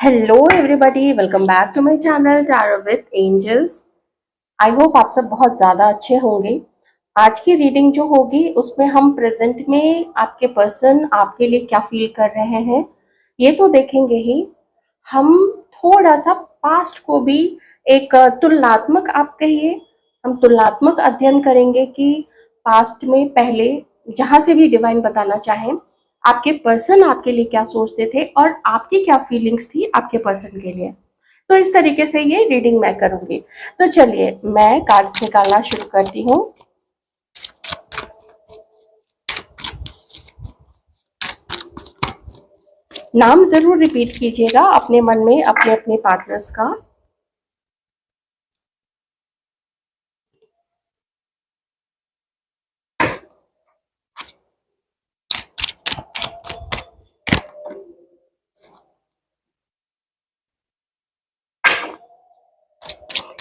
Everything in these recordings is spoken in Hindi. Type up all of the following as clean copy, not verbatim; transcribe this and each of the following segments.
Hello everybody, welcome back to my channel tarot with angels. I hope आप सब बहुत ज़्यादा अच्छे होंगे। आज की रीडिंग जो होगी उसमें हम प्रेजेंट में आपके पर्सन आपके लिए क्या फील कर रहे हैं ये तो देखेंगे ही। हम थोड़ा सा पास्ट को भी एक तुलनात्मक आप कहिए, हम तुलनात्मक अध्ययन करेंगे कि पास्ट में पहले जहाँ से भी डिवाइन बताना चाहें आपके पर्सन आपके लिए क्या सोचते थे और आपकी क्या फीलिंग्स थी आपके पर्सन के लिए। तो इस तरीके से ये रीडिंग मैं करूंगी। तो चलिए मैं कार्ड्स निकालना शुरू करती हूँ। नाम जरूर रिपीट कीजिएगा अपने मन में अपने अपने पार्टनर्स का।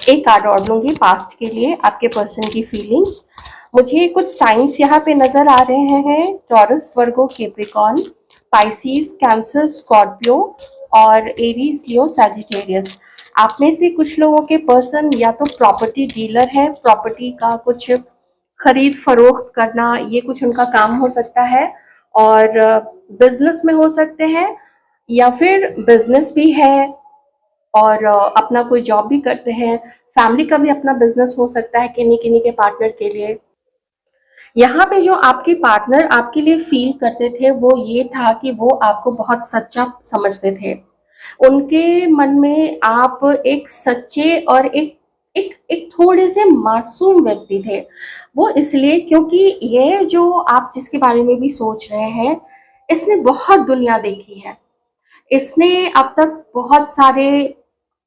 एक कार्ड और लूंगी पास्ट के लिए आपके पर्सन की फीलिंग्स। मुझे कुछ साइंस यहाँ पे नजर आ रहे हैं, टॉरस, वर्गो, कैप्रिकॉर्न, पाइसिस, कैंसर, स्कॉर्पियो और एरीज, लियो, सैजिटेरियस। आप में से कुछ लोगों के पर्सन या तो प्रॉपर्टी डीलर हैं, प्रॉपर्टी का कुछ खरीद फरोख्त करना ये कुछ उनका काम हो सकता है, और बिजनेस में हो सकते हैं या फिर बिजनेस भी है और अपना कोई जॉब भी करते हैं। फैमिली का भी अपना बिजनेस हो सकता है किन्हीं किन्हीं के पार्टनर के लिए। यहाँ पे जो आपके पार्टनर आपके लिए फील करते थे वो ये था कि वो आपको बहुत सच्चा समझते थे। उनके मन में आप एक सच्चे और एक एक एक थोड़े से मासूम व्यक्ति थे। वो इसलिए क्योंकि ये जो आप जिसके बारे में भी सोच रहे हैं इसने बहुत दुनिया देखी है। इसने अब तक बहुत सारे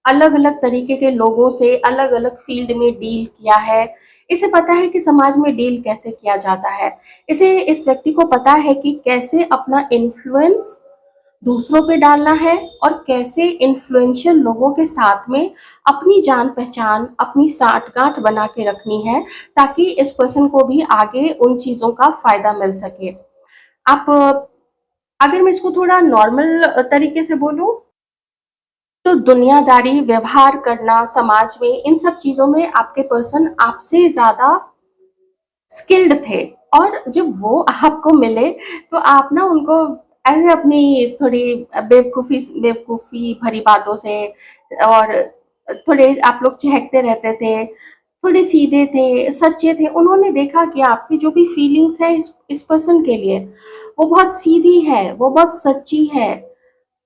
अलग अलग तरीके के लोगों से अलग अलग फील्ड में डील किया है। इसे पता है कि समाज में डील कैसे किया जाता है। इसे इस व्यक्ति को पता है कि कैसे अपना इन्फ्लुएंस दूसरों पे डालना है और कैसे इन्फ्लुएंशियल लोगों के साथ में अपनी जान पहचान अपनी साठगांठ बना के रखनी है, ताकि इस पर्सन को भी आगे उन चीजों का फायदा मिल सके। आप अगर मैं इसको थोड़ा नॉर्मल तरीके से बोलूं तो दुनियादारी, व्यवहार करना समाज में, इन सब चीजों में आपके पर्सन आपसे ज्यादा स्किल्ड थे। और जब वो आपको मिले तो आप ना उनको ऐसे अपनी थोड़ी बेवकूफी बेवकूफी भरी बातों से और थोड़े आप लोग चहकते रहते थे, थोड़े सीधे थे, सच्चे थे। उन्होंने देखा कि आपकी जो भी फीलिंग्स है इस पर्सन के लिए वो बहुत सीधी है, वो बहुत सच्ची है,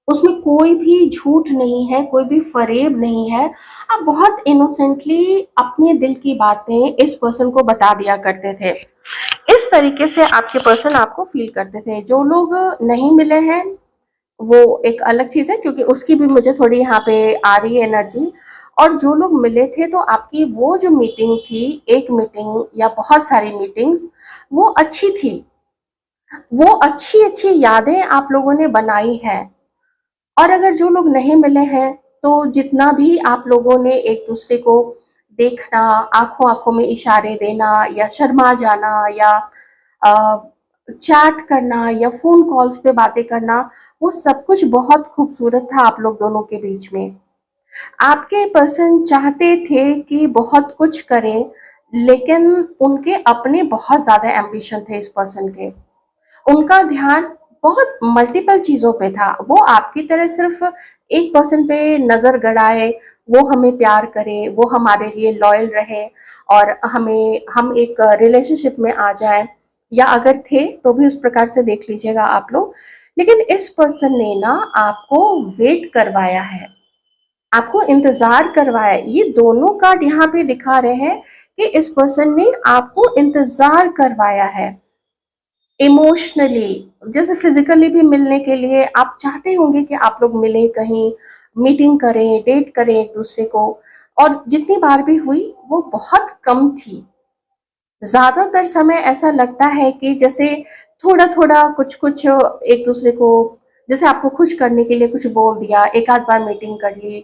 उसमें कोई भी झूठ नहीं है, कोई भी फरेब नहीं है। आप बहुत इनोसेंटली अपने दिल की बातें इस पर्सन को बता दिया करते थे। इस तरीके से आपके पर्सन आपको फील करते थे। जो लोग नहीं मिले हैं वो एक अलग चीज है, क्योंकि उसकी भी मुझे थोड़ी यहाँ पे आ रही है एनर्जी। और जो लोग मिले थे तो आपकी वो जो मीटिंग थी, एक मीटिंग या बहुत सारी मीटिंग्स, वो अच्छी थी। वो अच्छी अच्छी यादें आप लोगों ने बनाई हैं। और अगर जो लोग नहीं मिले हैं तो जितना भी आप लोगों ने एक दूसरे को देखना, आंखों आंखों में इशारे देना या शर्मा जाना या चैट करना या फोन कॉल्स पे बातें करना, वो सब कुछ बहुत खूबसूरत था आप लोग दोनों के बीच में। आपके पर्सन चाहते थे कि बहुत कुछ करें, लेकिन उनके अपने बहुत ज्यादा एम्बिशन थे इस पर्सन के। उनका ध्यान बहुत मल्टीपल चीजों पे था। वो आपकी तरह सिर्फ एक पर्सन पे नजर गड़ाए, वो हमें प्यार करे, वो हमारे लिए लॉयल रहे और हम एक रिलेशनशिप में आ जाए, या अगर थे तो भी उस प्रकार से देख लीजिएगा आप लोग। लेकिन इस पर्सन ने ना आपको वेट करवाया है, आपको इंतजार करवाया। ये दोनों कार्ड यहाँ पे दिखा रहे हैं कि इस पर्सन ने आपको इंतजार करवाया है। इमोशनली, जैसे फिजिकली भी मिलने के लिए आप चाहते होंगे कि आप लोग मिलें, कहीं मीटिंग करें, डेट करें एक दूसरे को। और जितनी बार भी हुई वो बहुत कम थी। ज्यादातर समय ऐसा लगता है कि जैसे थोड़ा थोड़ा कुछ कुछ एक दूसरे को, जैसे आपको खुश करने के लिए कुछ बोल दिया, एक आध बार मीटिंग कर ली,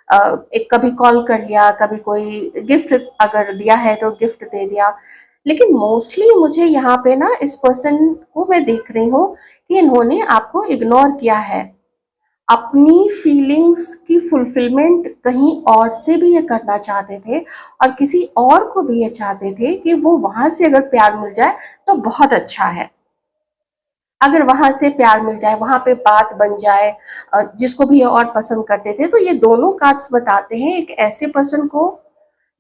एक कभी कॉल कर लिया, कभी कोई गिफ्ट अगर दिया है तो गिफ्ट दे दिया। लेकिन मोस्टली मुझे यहाँ पे ना इस पर्सन को मैं देख रही हूँ कि इन्होंने आपको इग्नोर किया है। अपनी फीलिंग्स की फुलफिलमेंट कहीं और से भी ये करना चाहते थे और किसी और को भी ये चाहते थे कि वो वहां से अगर प्यार मिल जाए तो बहुत अच्छा है। अगर वहां से प्यार मिल जाए, वहां पे बात बन जाए, जिसको भी ये और पसंद करते थे। तो ये दोनों कार्ड्स बताते हैं एक ऐसे पर्सन को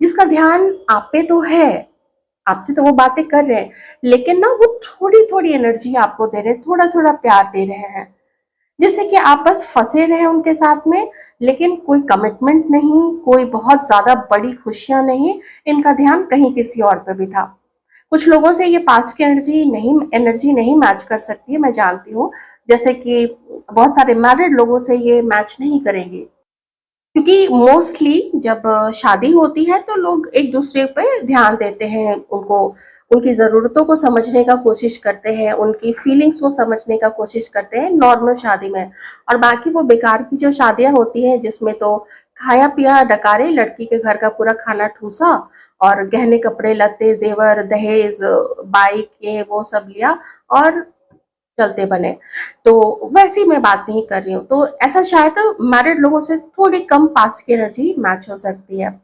जिसका ध्यान आप पे तो है, आपसे तो वो बातें कर रहे हैं, लेकिन ना वो थोड़ी थोड़ी एनर्जी आपको दे रहे हैं, थोड़ा थोड़ा प्यार दे रहे हैं, जिससे कि आप बस फंसे रहे उनके साथ में, लेकिन कोई कमिटमेंट नहीं, कोई बहुत ज्यादा बड़ी खुशियां नहीं। इनका ध्यान कहीं किसी और पे भी था। कुछ लोगों से ये पास्ट की एनर्जी नहीं मैच कर सकती है, मैं जानती हूँ। जैसे कि बहुत सारे मैरिड लोगों से ये मैच नहीं करेगी, क्योंकि मोस्टली जब शादी होती है तो लोग एक दूसरे पे ध्यान देते हैं, उनको उनकी ज़रूरतों को समझने का कोशिश करते हैं, उनकी फीलिंग्स को समझने का कोशिश करते हैं नॉर्मल शादी में। और बाकी वो बेकार की जो शादियां होती हैं जिसमें तो खाया पिया डकारे, लड़की के घर का पूरा खाना ठूसा और गहने कपड़े लत्ते जेवर दहेज बाइक ये वो सब लिया और चलते बने, तो वैसी मैं बात नहीं कर रही हूँ। तो ऐसा शायद मैरिड लोगों से थोड़ी कम पास्ट की एनर्जी मैच हो सकती है।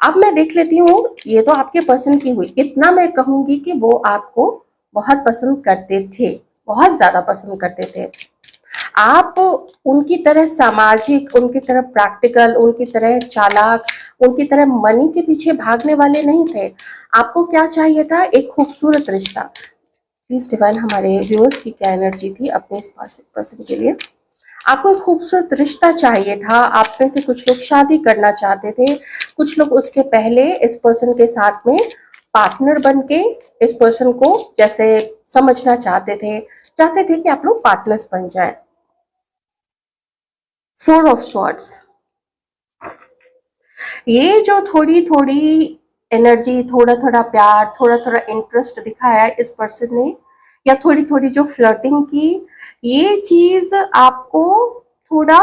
अब मैं देख लेती हूँ, ये तो आपके पर्सन की हुई। इतना मैं कहूंगी कि वो आपको बहुत पसंद करते थे, बहुत ज्यादा पसंद करते थे। आप उनकी तरह सामाजिक, उनकी तरह प्रैक्टिकल, उनकी तरह चालाक, उनकी तरह मनी के पीछे भागने वाले नहीं थे। आपको क्या चाहिए था? एक खूबसूरत रिश्ता। प्लीज डिवाइन, हमारे व्यूअर्स की क्या एनर्जी थी अपने इस पर्सन के लिए? आपको एक खूबसूरत रिश्ता चाहिए था। आप में से कुछ लोग शादी करना चाहते थे, कुछ लोग उसके पहले इस पर्सन के साथ में पार्टनर बन के इस पर्सन को जैसे समझना चाहते थे कि आप लोग पार्टनर्स बन जाएं। फोर ऑफ स्वॉर्ड्स, ये जो थोड़ी थोड़ी एनर्जी, थोड़ा थोड़ा प्यार, थोड़ा थोड़ा इंटरेस्ट दिखाया है इस पर्सन ने, या थोड़ी थोड़ी जो फ्लर्टिंग की, ये चीज आपको थोड़ा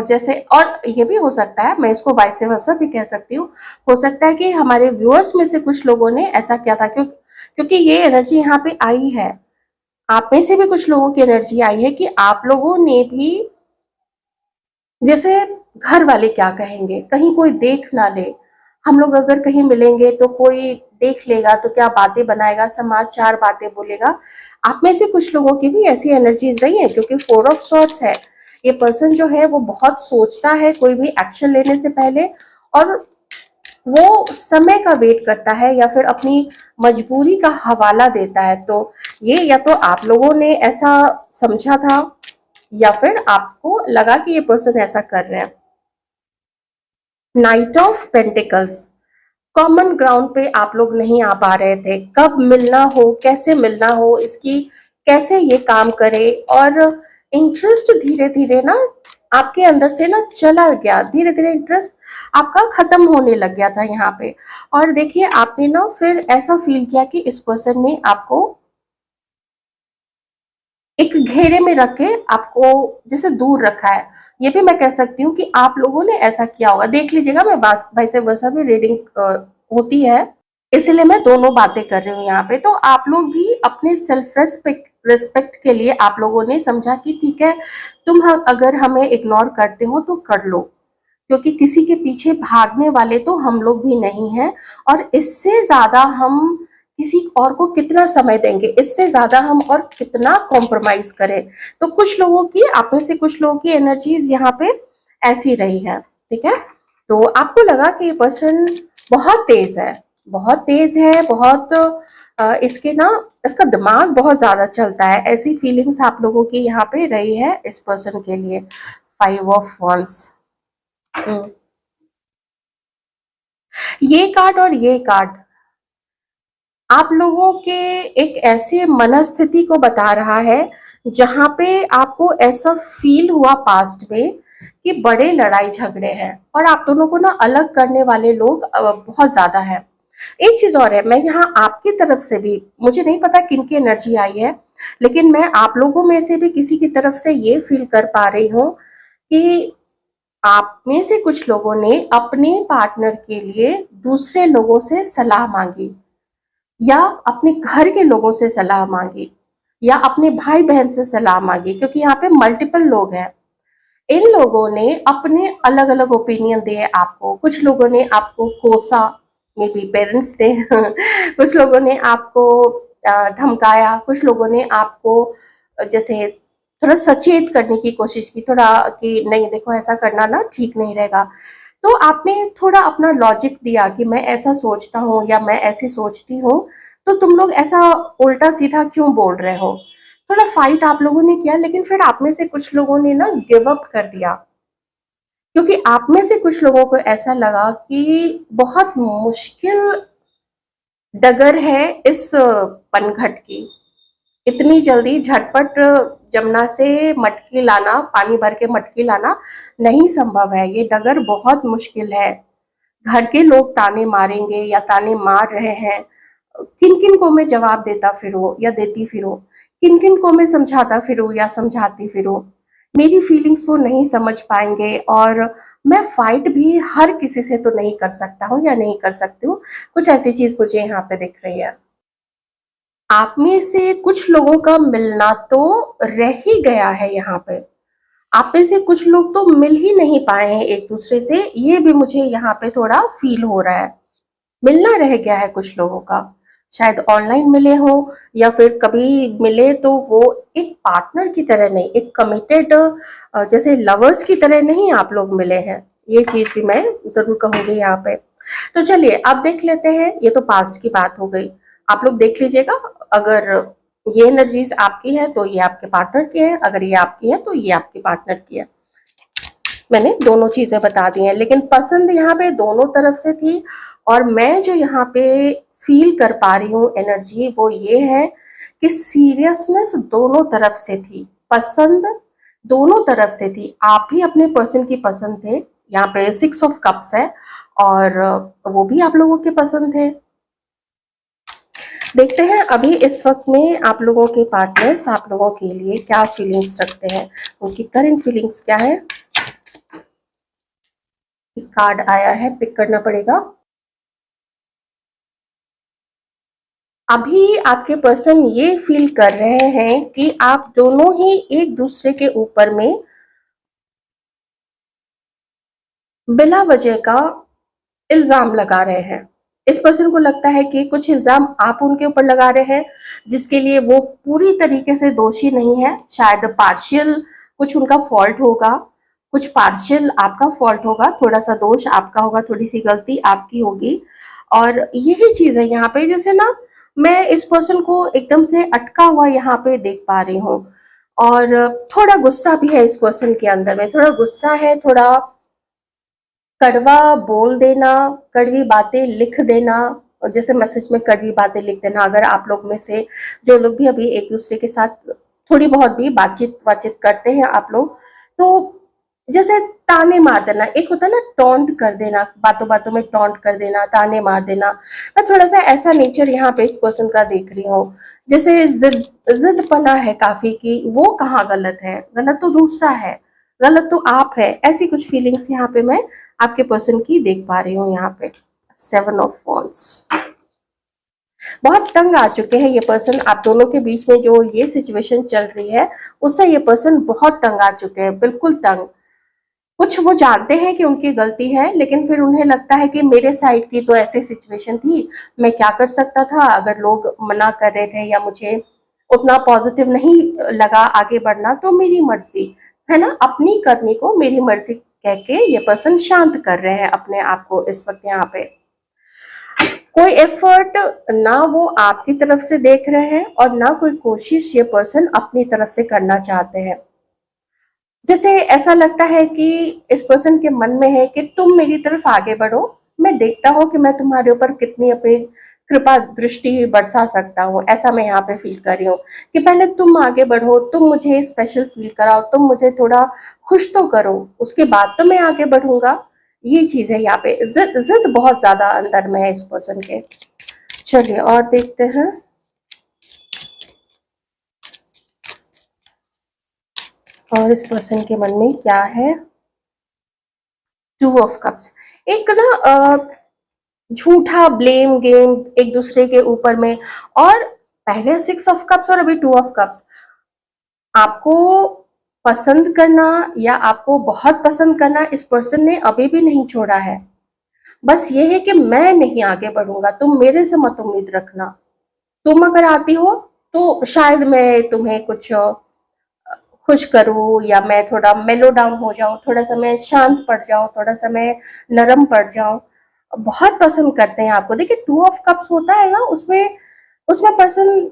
जैसे, और ये भी हो सकता है, मैं इसको वाइस वर्सा भी कह सकती हूँ, हो सकता है कि हमारे व्यूअर्स में से कुछ लोगों ने ऐसा किया था, क्योंकि ये एनर्जी यहाँ पे आई है। आप में से भी कुछ लोगों की एनर्जी आई है कि आप लोगों ने भी जैसे घर वाले क्या कहेंगे, कहीं कोई देख ना ले, हम लोग अगर कहीं मिलेंगे तो कोई देख लेगा तो क्या बातें बनाएगा, समाज चार बातें बोलेगा। आप में से कुछ लोगों की भी ऐसी एनर्जीज रही है, क्योंकि फोर ऑफ सॉर्ड्स है। ये पर्सन जो है वो बहुत सोचता है कोई भी एक्शन लेने से पहले, और वो समय का वेट करता है या फिर अपनी मजबूरी का हवाला देता है। तो ये या तो आप लोगों ने ऐसा समझा था या फिर आपको लगा कि ये पर्सन ऐसा कर रहे हैं। Night of pentacles, common ground पे आप लोग नहीं आ पा रहे थे। कब मिलना हो, कैसे मिलना हो, इसकी कैसे ये काम करे, और इंटरेस्ट धीरे धीरे ना आपके अंदर से ना चला गया, धीरे धीरे इंटरेस्ट आपका खत्म होने लग गया था यहाँ पे। और देखिए आपने ना फिर ऐसा फील किया कि इस पर्सन ने आपको एक घेरे में रख के आपको जैसे दूर रखा है। ये भी मैं कह सकती हूँ कि आप लोगों ने ऐसा किया होगा। देख लीजिएगा, मैं वैसे वैसा भी रीडिंग होती है, इसलिए मैं दोनों बातें कर रही हूँ यहाँ पे। तो आप लोग भी अपने सेल्फ रिस्पेक्ट के लिए आप लोगों ने समझा कि ठीक है, तुम अगर हमें इग्नोर करते हो तो कर लो, क्योंकि किसी के पीछे भागने वाले तो हम लोग भी नहीं हैं। और इससे ज्यादा हम किसी और को कितना समय देंगे, इससे ज्यादा हम और कितना कॉम्प्रोमाइज करें। तो कुछ लोगों की, आप में से कुछ लोगों की एनर्जीज यहाँ पे ऐसी रही है, ठीक है। तो आपको लगा कि ये पर्सन बहुत तेज है, बहुत तेज है, बहुत इसके ना, इसका दिमाग बहुत ज्यादा चलता है, ऐसी फीलिंग्स आप लोगों की यहाँ पे रही है इस पर्सन के लिए। फाइव ऑफ वंस, ये कार्ड और ये कार्ड आप लोगों के एक ऐसे मनस्थिति को बता रहा है जहां पे आपको ऐसा फील हुआ पास्ट में कि बड़े लड़ाई झगड़े हैं और आप दोनों को ना अलग करने वाले लोग बहुत ज्यादा हैं। एक चीज और है, मैं यहाँ आपकी तरफ से भी, मुझे नहीं पता किन की एनर्जी आई है, लेकिन मैं आप लोगों में से भी किसी की तरफ से ये फील कर पा रही हूँ कि आप में से कुछ लोगों ने अपने पार्टनर के लिए दूसरे लोगों से सलाह मांगी, या अपने घर के लोगों से सलाह मांगी, या अपने भाई बहन से सलाह मांगी, क्योंकि यहाँ पे मल्टीपल लोग हैं। इन लोगों ने अपने अलग अलग ओपिनियन दिए आपको। कुछ लोगों ने आपको कोसा, मे बी पेरेंट्स ने कुछ लोगों ने आपको धमकाया, कुछ लोगों ने आपको जैसे थोड़ा सचेत करने की कोशिश की, थोड़ा कि नहीं देखो ऐसा करना ना ठीक नहीं रहेगा। तो आपने थोड़ा अपना लॉजिक दिया कि मैं ऐसा सोचता हूँ या मैं ऐसी सोचती हूँ, तो तुम लोग ऐसा उल्टा सीधा क्यों बोल रहे हो। थोड़ा फाइट आप लोगों ने किया, लेकिन फिर आप में से कुछ लोगों ने ना गिव अप कर दिया, क्योंकि आप में से कुछ लोगों को ऐसा लगा कि बहुत मुश्किल डगर है इस पनघट की। इतनी जल्दी झटपट जमुना से मटकी लाना, पानी भर के मटकी लाना नहीं संभव है, ये डगर बहुत मुश्किल है। घर के लोग ताने मारेंगे या ताने मार रहे हैं, किन किन को मैं जवाब देता फिरूं या देती फिरूं, किन किन को मैं समझाता फिरूं या समझाती फिरूं। मेरी फीलिंग्स वो नहीं समझ पाएंगे, और मैं फाइट भी हर किसी से तो नहीं कर सकता हूँ या नहीं कर सकती हूँ। कुछ ऐसी चीज मुझे यहाँ पे दिख रही है। आप में से कुछ लोगों का मिलना तो रह ही गया है यहाँ पे। आप में से कुछ लोग तो मिल ही नहीं पाए हैं एक दूसरे से, ये भी मुझे यहाँ पे थोड़ा फील हो रहा है। मिलना रह गया है कुछ लोगों का, शायद ऑनलाइन मिले हो या फिर कभी मिले तो वो एक पार्टनर की तरह नहीं, एक कमिटेड जैसे लवर्स की तरह नहीं आप लोग मिले हैं। ये चीज भी मैं जरूर कहूंगी यहाँ पे। तो चलिए अब देख लेते हैं, ये तो पास्ट की बात हो गई। आप लोग देख लीजिएगा, अगर ये एनर्जीज आपकी है तो ये आपके पार्टनर की है, अगर ये आपकी है तो ये आपके पार्टनर की है। मैंने दोनों चीजें बता दी हैं, लेकिन पसंद यहाँ पे दोनों तरफ से थी। और मैं जो यहाँ पे फील कर पा रही हूँ एनर्जी, वो ये है कि सीरियसनेस दोनों तरफ से थी, पसंद दोनों तरफ से थी। आप भी अपने पर्सन की पसंद थे, यहाँ पे 6 ऑफ कप्स है, और वो भी आप लोगों के पसंद थे। देखते हैं अभी इस वक्त में आप लोगों के पार्टनर्स आप लोगों के लिए क्या फीलिंग्स रखते हैं, उनकी करंट फीलिंग्स क्या है। कार्ड आया है, पिक करना पड़ेगा। अभी आपके पर्सन ये फील कर रहे हैं कि आप दोनों ही एक दूसरे के ऊपर में बिना वजह का इल्जाम लगा रहे हैं। इस पर्सन को लगता है कि कुछ इल्जाम आप उनके ऊपर लगा रहे हैं, जिसके लिए वो पूरी तरीके से दोषी नहीं है। शायद पार्शियल कुछ उनका फॉल्ट होगा, कुछ पार्शियल आपका फॉल्ट होगा, थोड़ा सा दोष आपका होगा, थोड़ी सी गलती आपकी होगी। और यही चीज है यहाँ पे, जैसे ना मैं इस पर्सन को एकदम से अटका हुआ यहाँ पे देख पा रही हूँ। और थोड़ा गुस्सा भी है इस पर्सन के अंदर में, थोड़ा गुस्सा है, थोड़ा कड़वा बोल देना, कड़वी बातें लिख देना, और जैसे मैसेज में कड़वी बातें लिख देना। अगर आप लोग में से जो लोग भी अभी एक दूसरे के साथ थोड़ी बहुत भी बातचीत करते हैं आप लोग, तो जैसे ताने मार देना, एक होता है ना टॉन्ट कर देना, बातों बातों में टॉन्ट कर देना, ताने मार देना। मैं थोड़ा सा ऐसा नेचर यहाँ पे इस पर्सन का देख रही हूँ। जैसे जिदपना है काफी कि वो कहाँ गलत है, गलत तो दूसरा है, गलत तो आप है। ऐसी कुछ फीलिंग्स यहाँ पे मैं आपके पर्सन की देख पा रही हूँ। यहाँ पे 7 ऑफ वॉन्ड्स, बहुत तंग आ चुके हैं ये पर्सन। आप दोनों के बीच में जो ये सिचुएशन चल रही है, उससे ये पर्सन बहुत तंग आ चुके हैं, बिल्कुल तंग। कुछ वो जानते हैं कि उनकी गलती है, लेकिन फिर उन्हें लगता है कि मेरे साइड की तो ऐसी सिचुएशन थी, मैं क्या कर सकता था, अगर लोग मना कर रहे थे या मुझे उतना पॉजिटिव नहीं लगा आगे बढ़ना, तो मेरी मर्जी है ना, अपनी करनी को मेरी मर्जी कह के ये पर्सन शांत कर रहे हैं अपने आप को इस वक्त। यहाँ पे कोई एफर्ट ना वो आपकी तरफ से देख रहे हैं, और ना कोई कोशिश ये पर्सन अपनी तरफ से करना चाहते हैं। जैसे ऐसा लगता है कि इस पर्सन के मन में है कि तुम मेरी तरफ आगे बढ़ो, मैं देखता हूँ कि मैं तुम्हारे ऊपर कितनी अपनी कृपा दृष्टि बरसा सकता हूँ। ऐसा मैं यहाँ पे फील कर रही हूँ कि पहले तुम आगे बढ़ो, तुम मुझे स्पेशल फील कराओ, तुम मुझे थोड़ा खुश तो करो, उसके बाद तो मैं आगे बढ़ूंगा। ये चीज है यहाँ पे, जिद जिद बहुत ज्यादा अंदर में है इस पर्सन के। चलिए और देखते हैं। और इस पर्सन के मन में क्या है। 2 ऑफ कप्स, एक ना झूठा ब्लेम गेम एक दूसरे के ऊपर में। और पहले 6 ऑफ कप्स और अभी 2 ऑफ कप्स, आपको पसंद करना या आपको बहुत पसंद करना इस पर्सन ने अभी भी नहीं छोड़ा है। बस ये है कि मैं नहीं आगे बढ़ूंगा, तुम मेरे से मत उम्मीद रखना। तुम अगर आती हो तो शायद मैं तुम्हें कुछ खुश करूँ, या मैं थोड़ा मेलो डाउन हो जाऊँ, थोड़ा सा मैं शांत पड़ जाऊँ, थोड़ा सा मैं नरम पड़ जाऊँ। बहुत पसंद करते हैं आपको। देखिए 2 ऑफ कप्स होता है ना, उसमें उसमें पर्सन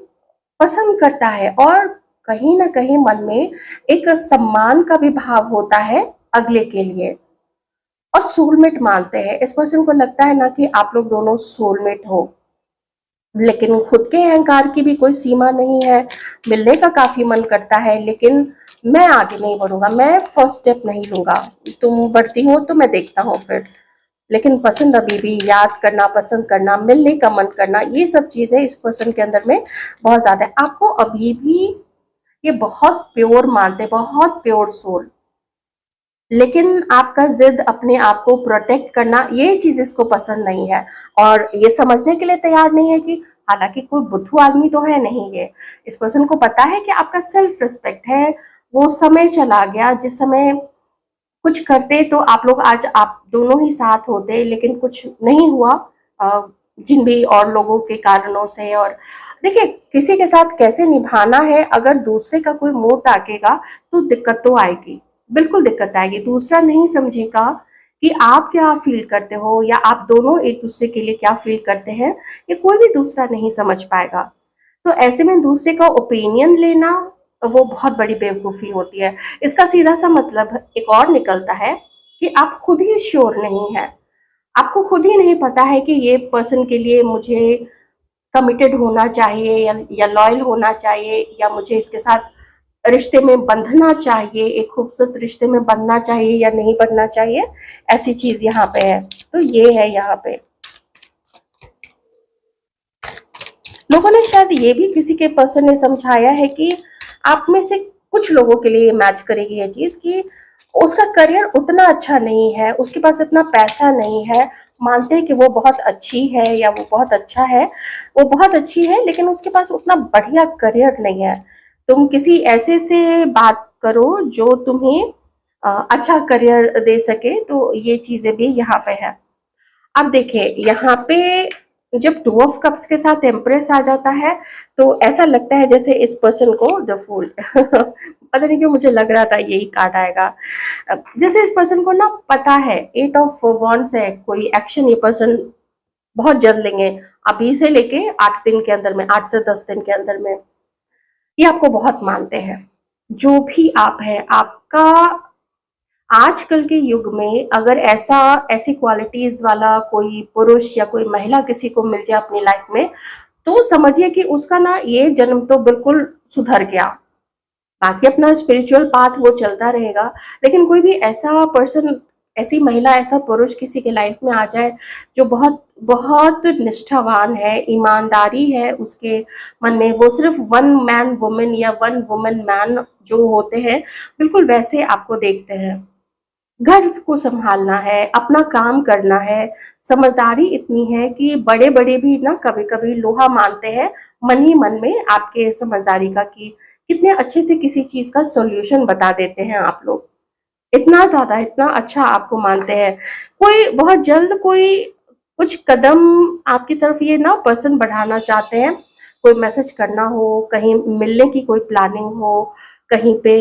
पसंद करता है, और कहीं न कहीं मन में एक सम्मान का भी भाव होता है अगले के लिए, और सोलमेट मानते हैं। इस पर्सन को लगता है ना कि आप लोग दोनों सोलमेट हो। लेकिन खुद के अहंकार की भी कोई सीमा नहीं है। मिलने का काफ़ी मन करता है, लेकिन मैं आगे नहीं बढ़ूँगा, मैं फर्स्ट स्टेप नहीं लूँगा। तुम बढ़ती हो तो मैं देखता हूँ फिर। लेकिन पसंद अभी भी, याद करना, पसंद करना, मिलने का मन करना, ये सब चीज़ें इस पर्सन के अंदर में बहुत ज़्यादा है। आपको अभी भी ये बहुत प्योर मानते हैं, बहुत प्योर सोल। लेकिन आपका ज़िद अपने आप को प्रोटेक्ट करना, ये चीज़ इसको पसंद नहीं है, और ये समझने के लिए तैयार नहीं है कि हालाँकि कोई बुद्धू आदमी तो है नहीं ये। इस पर्सन को पता है कि आपका सेल्फ रिस्पेक्ट है, वो समय चला गया जिस समय कुछ करते तो आप लोग आज आप दोनों ही साथ होते, लेकिन कुछ नहीं हुआ जिन भी और लोगों के कारणों से। और देखिए किसी के साथ कैसे निभाना है, अगर दूसरे का कोई मुंह ताकेगा तो दिक्कत तो आएगी, बिल्कुल दिक्कत आएगी। दूसरा नहीं समझेगा कि आप क्या फील करते हो, या आप दोनों एक दूसरे के लिए क्या फील करते हैं, ये कोई भी दूसरा नहीं समझ पाएगा। तो ऐसे में दूसरे का ओपिनियन लेना, वो बहुत बड़ी बेवकूफ़ी होती है। इसका सीधा सा मतलब एक और निकलता है कि आप खुद ही श्योर नहीं हैं। आपको खुद ही नहीं पता है कि ये पर्सन के लिए मुझे कमिटेड होना चाहिए, या लॉयल होना चाहिए, या मुझे इसके साथ रिश्ते में बंधना चाहिए, एक खूबसूरत रिश्ते में बंधना चाहिए या नहीं बनना चाहिए। ऐसी चीज़ यहाँ पे है। तो ये है यहाँ पे। लोगों ने शायद ये भी, किसी के पर्सन ने समझाया है कि आप में से कुछ लोगों के लिए मैच करेगी ये चीज़, कि उसका करियर उतना अच्छा नहीं है, उसके पास इतना पैसा नहीं है। मानते हैं कि वो बहुत अच्छी है या वो बहुत अच्छा है, वो बहुत अच्छी है, लेकिन उसके पास उतना बढ़िया करियर नहीं है। तुम किसी ऐसे से बात करो जो तुम्हें अच्छा करियर दे सके। तो ये चीज़ें भी यहाँ पे है। अब देखिए यहाँ पे जब 2 ऑफ कप्स के साथ एम्प्रेस आ जाता है, तो ऐसा लगता है जैसे इस पर्सन को द फूल पता नहीं क्यों मुझे लग रहा था यही कार्ड आएगा। जैसे इस पर्सन को ना पता है 8 ऑफ वॉन्ड्स है, कोई एक्शन ये पर्सन बहुत जल्द लेंगे, अभी से लेके 8 दिन के अंदर में, 8 से 10 दिन के अंदर में। ये आपको बहुत मानते हैं। जो भी आप हैं, आपका आजकल के युग में अगर ऐसी क्वालिटीज वाला कोई पुरुष या कोई महिला किसी को मिल जाए अपनी लाइफ में, तो समझिए कि उसका ना ये जन्म तो बिल्कुल सुधर गया। बाकी अपना स्पिरिचुअल पाथ वो चलता रहेगा, लेकिन कोई भी ऐसा पर्सन, ऐसी महिला, ऐसा पुरुष किसी के लाइफ में आ जाए जो बहुत बहुत निष्ठावान है, ईमानदारी है उसके मन में, वो सिर्फ वन मैन वुमेन या वन वुमेन मैन जो होते हैं, बिल्कुल वैसे आपको देखते हैं। घर को संभालना है, अपना काम करना है, समझदारी इतनी है कि बड़े-बड़े भी ना कभी-कभी लोहा मानते हैं मन ही मन में आपके समझदारी का, कि कितने अच्छे से किसी चीज़ का सॉल्यूशन बता देते हैं आप लोग। इतना ज़्यादा, इतना अच्छा आपको मानते हैं। कोई बहुत जल्द कोई कुछ कदम आपकी तरफ ये ना पर्सन बढ़ाना चाहते हैं, कोई मैसेज करना हो, कहीं मिलने की कोई प्लानिंग हो, कहीं पे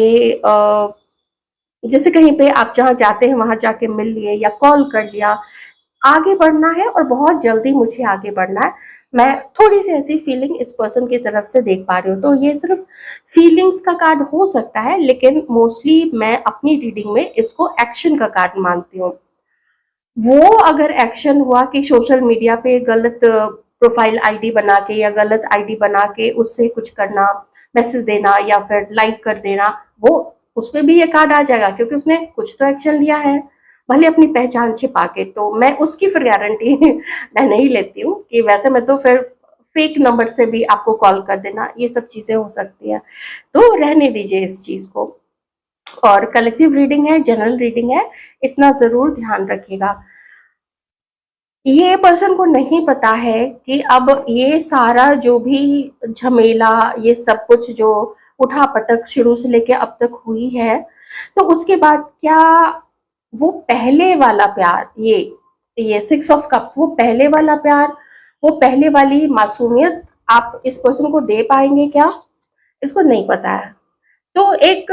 जैसे कहीं पे आप जहाँ जाते हैं वहां जाके मिल लिए या कॉल कर लिया। आगे बढ़ना है और बहुत जल्दी मुझे आगे बढ़ना है। मैं थोड़ी सी ऐसी फीलिंग इस पर्सन की तरफ से देख पा रही हूँ। तो ये सिर्फ फीलिंग्स का कार्ड हो सकता है, लेकिन मोस्टली मैं अपनी रीडिंग में इसको एक्शन का कार्ड मानती हूँ। वो अगर एक्शन हुआ कि सोशल मीडिया पे गलत प्रोफाइल आईडी बना के या गलत आईडी बना के उससे कुछ करना, मैसेज देना या फिर लाइक कर देना, वो उसपे भी ये कार्ड आ जाएगा, क्योंकि उसने कुछ तो एक्शन लिया है, भले अपनी पहचान छिपा के। तो मैं उसकी फिर गारंटी मैं नहीं लेती हूँ कि वैसे मैं तो फिर फेक नंबर से भी आपको कॉल कर देना, ये सब चीजें हो सकती है। तो रहने दीजिए इस चीज को। और कलेक्टिव रीडिंग है, जनरल रीडिंग है, इतना जरूर ध्यान रखिएगा। ये पर्सन को नहीं पता है कि अब ये सारा जो भी झमेला, ये सब कुछ जो उठा पटक शुरू से लेके अब तक हुई है, तो उसके बाद क्या वो पहले वाला प्यार, ये 6 ऑफ कप्स, वो पहले वाला प्यार, वो पहले वाली मासूमियत आप इस पर्सन को दे पाएंगे क्या? इसको नहीं पता है। तो एक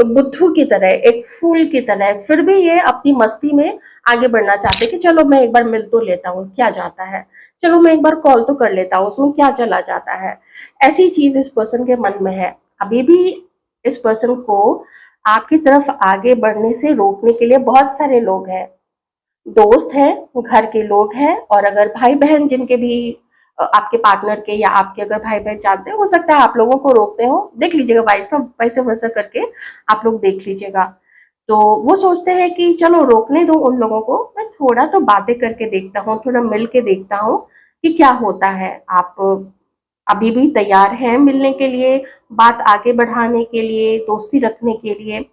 बुद्धू की तरह, एक फूल की तरह, फिर भी ये अपनी मस्ती में आगे बढ़ना चाहते कि चलो मैं एक बार मिल तो लेता हूँ, क्या जाता है, चलो मैं एक बार कॉल तो कर लेता हूँ, उसमें क्या चला जाता है। ऐसी चीज इस पर्सन के मन में है। अभी भी इस पर्सन को आपकी तरफ आगे बढ़ने से रोकने के लिए बहुत सारे लोग हैं, दोस्त हैं, घर के लोग हैं, और अगर भाई बहन जिनके भी आपके पार्टनर के या आपके अगर भाई बहन चाहते हैं, हो सकता है आप लोगों को रोकते हो, देख लीजिएगा भाई, सब वैसे वैसा करके आप लोग देख लीजिएगा। तो वो सोचते हैं कि चलो रोकने दो उन लोगों को, मैं थोड़ा तो बातें करके देखता हूँ, थोड़ा मिल के देखता हूँ कि क्या होता है। आप अभी भी तैयार हैं मिलने के लिए, बात आगे बढ़ाने के लिए, दोस्ती रखने के लिए,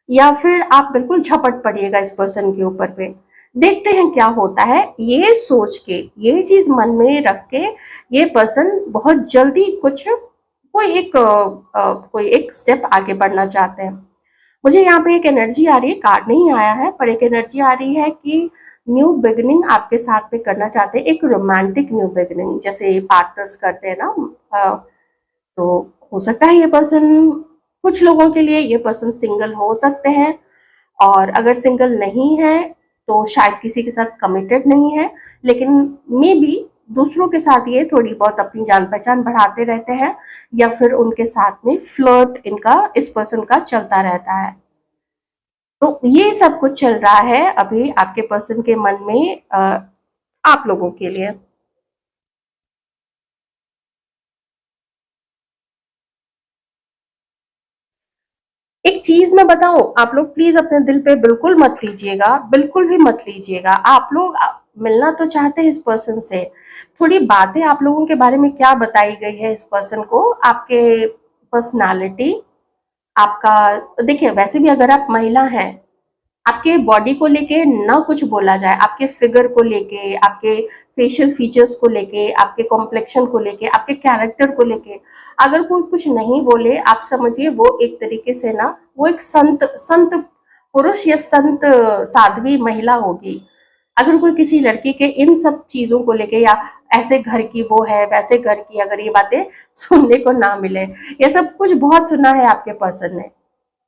या फिर आप बिल्कुल झपट पड़िएगा इस पर्सन के ऊपर पे? देखते हैं क्या होता है। ये सोच के, ये चीज मन में रख के, ये पर्सन बहुत जल्दी कुछ कोई एक स्टेप आगे बढ़ना चाहते हैं। मुझे यहाँ पे एक एनर्जी आ रही है, कार्ड नहीं आया है, पर एक एनर्जी आ रही है कि न्यू बिगिनिंग आपके साथ में करना चाहते हैं, एक रोमांटिक न्यू बिगिनिंग, जैसे पार्टनर्स करते हैं ना। तो हो सकता है ये पर्सन, कुछ लोगों के लिए ये पर्सन सिंगल हो सकते हैं, और अगर सिंगल नहीं है तो शायद किसी के साथ कमिटेड नहीं है, लेकिन मे बी दूसरों के साथ ये थोड़ी बहुत अपनी जान पहचान बढ़ाते रहते हैं, या फिर उनके साथ में फ्लर्ट इनका, इस पर्सन का चलता रहता है। तो ये सब कुछ चल रहा है अभी आपके पर्सन के मन में आप लोगों के लिए। एक चीज मैं बताऊं, आप लोग प्लीज अपने दिल पे बिल्कुल मत लीजिएगा, बिल्कुल भी मत लीजिएगा। आप लोग मिलना तो चाहते हैं इस पर्सन से, थोड़ी बातें आप लोगों के बारे में क्या बताई गई है इस पर्सन को, आपके पर्सनालिटी, आपका, देखिए वैसे भी अगर आप महिला हैं, आपके बॉडी को लेके ना कुछ बोला जाए, आपके फिगर को लेके, आपके फेशियल फीचर्स को लेके, आपके कॉम्प्लेक्शन को लेके, आपके कैरेक्टर को लेके अगर कोई कुछ नहीं बोले, आप समझिए वो एक तरीके से ना, वो एक संत संत पुरुष या संत साध्वी महिला होगी। अगर कोई किसी लड़की के इन सब चीजों को लेके, या ऐसे घर की वो है, वैसे घर की, अगर ये बातें सुनने को ना मिले, ये सब कुछ बहुत सुना है आपके पर्सन ने,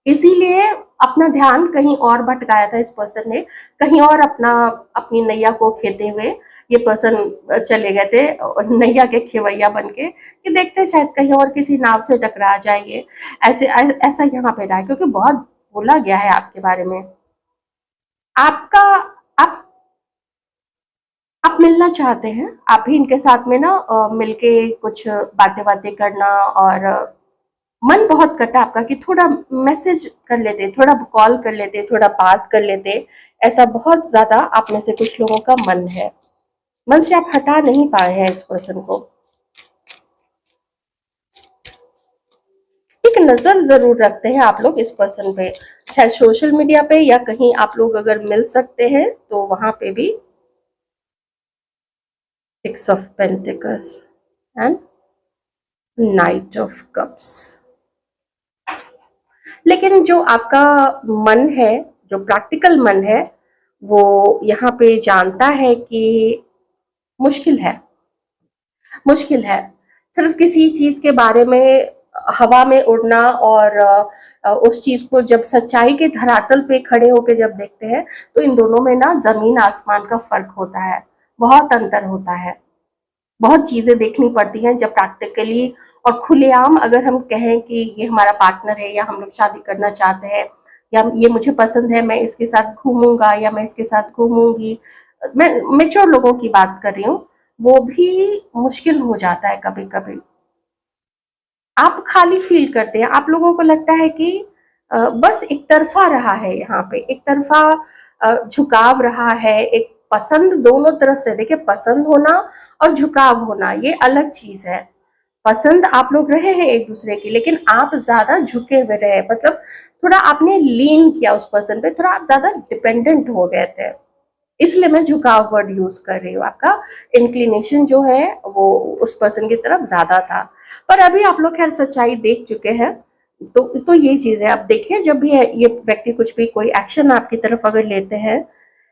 इसीलिए अपना ध्यान कहीं और भटकाया था इस पर्सन ने, कहीं और अपनी नैया को खेते हुए ये पर्सन चले गए थे, और नैया के खेवैया बन के कि देखते शायद कहीं और किसी नाव से टकरा जाएंगे। ऐसा यहाँ पे रहा है, क्योंकि बहुत बोला गया है आपके बारे में। आपका आप आप मिलना चाहते हैं, आप भी इनके साथ में ना मिलके कुछ बातें बातें करना, और मन बहुत करता है आपका कि थोड़ा मैसेज कर लेते, थोड़ा कॉल कर लेते, थोड़ा बात कर लेते। ऐसा बहुत ज्यादा आप में से कुछ लोगों का मन है, मन से आप हटा नहीं पाए हैं इस पर्सन को। एक नजर जरूर रखते हैं आप लोग इस पर्सन पे, शायद सोशल मीडिया पे या कहीं आप लोग अगर मिल सकते हैं तो वहां पे भी। 6 of pentacles and night of cups. लेकिन जो आपका मन है, जो प्रैक्टिकल मन है, वो यहाँ पे जानता है कि मुश्किल है, मुश्किल है। सिर्फ किसी चीज के बारे में हवा में उड़ना, और उस चीज को जब सच्चाई के धरातल पे खड़े होके जब देखते हैं, तो इन दोनों में ना जमीन आसमान का फर्क होता है, बहुत अंतर होता है। बहुत चीजें देखनी पड़ती हैं जब प्रैक्टिकली और खुलेआम अगर हम कहें कि ये हमारा पार्टनर है, या हम लोग शादी करना चाहते हैं, या ये मुझे पसंद है, मैं इसके साथ घूमूंगा या मैं इसके साथ घूमूंगी, मैं मेच्योर लोगों की बात कर रही हूँ, वो भी मुश्किल हो जाता है कभी कभी। आप खाली फील करते हैं, आप लोगों को लगता है कि बस एक तरफा रहा है, यहाँ पे एक तरफा झुकाव रहा है, एक पसंद दोनों तरफ से, देखिए पसंद होना और झुकाव होना ये अलग चीज है। पसंद आप लोग रहे हैं एक दूसरे की, लेकिन आप ज्यादा झुके हुए रहे, मतलब थोड़ा आपने लीन किया उस पर्सन पे, थोड़ा आप ज्यादा डिपेंडेंट हो गए थे, इसलिए मैं झुकाव वर्ड यूज कर रही हूँ। आपका इंक्लिनेशन जो है वो उस पर्सन की तरफ ज्यादा था, पर अभी आप लोग खैर सच्चाई देख चुके हैं, तो ये चीज़ है। अब देखिए, जब भी ये व्यक्ति कुछ भी कोई एक्शन आपकी तरफ अगर लेते हैं,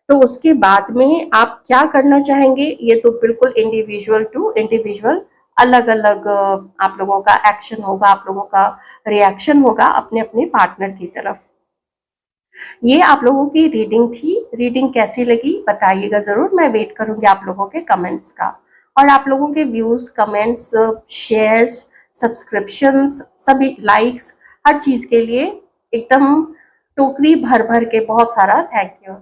तो उसके बाद में आप क्या करना चाहेंगे, ये तो बिल्कुल इंडिविजुअल टू इंडिविजुअल अलग-अलग आप लोगों का एक्शन होगा, आप लोगों का रिएक्शन होगा अपने-अपने पार्टनर की तरफ। ये आप लोगों की रीडिंग थी। रीडिंग कैसी लगी बताइएगा ज़रूर, मैं वेट करूँगी आप लोगों के कमेंट्स का। और आप लोगों के व्यूज़, कमेंट्स, शेयर्स, सब्सक्रिप्शंस, सभी लाइक्स, हर चीज़ के लिए एकदम टोकरी भर-भर के बहुत सारा थैंक यू।